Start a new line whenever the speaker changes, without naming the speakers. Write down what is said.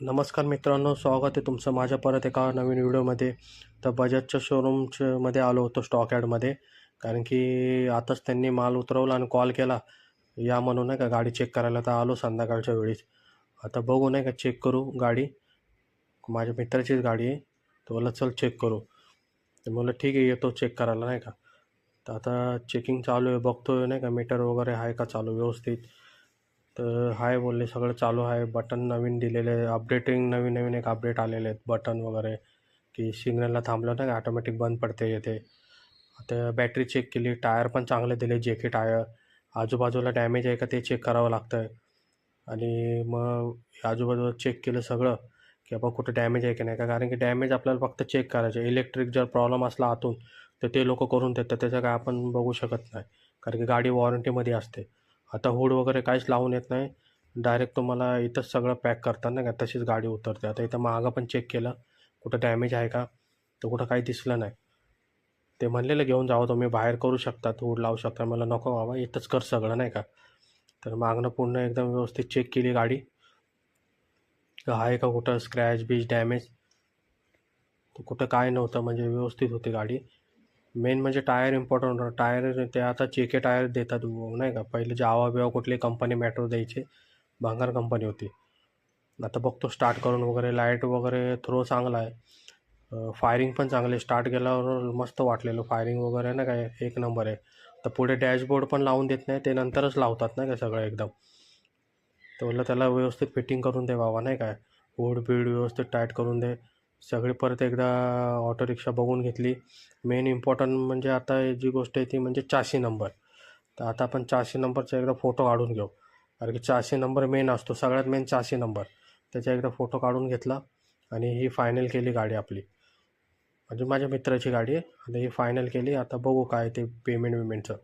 नमस्कार मित्रांनो, स्वागत आहे तुमचं माझ्या परत एका नवीन व्हिडिओमध्ये. तर बजाजच्या मध्ये आलो होतो स्टॉक यार्डमध्ये, कारण की आताच त्यांनी माल उतरवला आणि कॉल केला या म्हणून नाही का गाडी चेक करायला. तर आलो संध्याकाळच्या वेळीच. आता बघू नाही का चेक करू गाडी. माझ्या मित्राचीच गाडी आहे. तर मला चल चेक करू. तर मला ठीक आहे, येतो चेक करायला नाही का. तर आता चेकिंग चालू आहे, बघतोय नाही का मीटर वगैरे आहे का चालू व्यवस्थित. तर हाय बोलले, सगळं चालू आहे. बटन नवीन दिलेले आहे, अपडेटिंग नवीन नवीन एक अपडेट आलेले आहेत बटन वगैरे, की सिग्नलला थांबलं ना का ऑटोमॅटिक बंद पडते येते. आता बॅटरी चेक केली, टायर पण चांगले दिले, जे के टायर. आजूबाजूला डॅमेज आहे का ते चेक करावं लागतं आहे. आणि मग आजूबाजूला चेक केलं सगळं, की बाबा कुठं डॅमेज आहे की नाही का. कारण की डॅमेज आपल्याला फक्त चेक करायचे. इलेक्ट्रिक जर प्रॉब्लेम असला आतून तर ते लोक करून देतात, त्याचं काय आपण बघू शकत नाही, कारण की गाडी वॉरंटीमध्ये असते. आता हुड वगैरे काहीच लावून येत नाही, डायरेक्ट तुम्हाला इथंच सगळं पॅक करतात ना का, तशीच गाडी उतरते. आता इथं मागं पण चेक केलं कुठं डॅमेज आहे का, तर कुठं काही दिसलं नाही. ते म्हणलेलं घेऊन जावं तुम्ही, बाहेर करू शकता, हुड लावू शकता. मला नको बाबा, इथंच कर सगळं नाही का. तर मागणं पूर्ण एकदम व्यवस्थित चेक केली गाडी, आहे का कुठं स्क्रॅच बीच डॅमेज. तर कुठं काय नव्हतं, म्हणजे व्यवस्थित होती गाडी. मेन म्हणजे टायर इम्पॉर्टंट होतं. टायर ते आता चेके टायर देतात नाही का. पहिले जावा बिवा कुठली कंपनी मेट्रो द्यायची, भांगार कंपनी होती. आता बघतो स्टार्ट करून वगैरे, लाईट वगैरे थ्रो चांगला आहे. फायरिंग पण चांगली, स्टार्ट केल्यावर मस्त वाटलेलं फायरिंग वगैरे ना काय, एक नंबर आहे. तर पुढे डॅशबोर्ड पण लावून देत नाही, ते नंतरच लावतात नाही का सगळं एकदम. तर म्हटलं त्याला व्यवस्थित फिटिंग करून दे बाबा नाही काय, हुड बीड व्यवस्थित टाईट करून दे सगळी. परत एकदा ऑटो रिक्षा बघून घेतली. मेन इम्पॉर्टंट म्हणजे आता जी गोष्ट आहे ती म्हणजे चाशी नंबर. तर आता आपण चाशी नंबरचा एकदा फोटो काढून घेऊ, कारण की चाशी नंबर मेन असतो, सगळ्यात मेन चाशी नंबर. त्याचा एकदा फोटो काढून घेतला आणि ही फायनल केली गाडी आपली. म्हणजे माझ्या मित्राची गाडी आहे. आता ही फायनल केली, आता बघू काय ते पेमेंट विमेंटचं.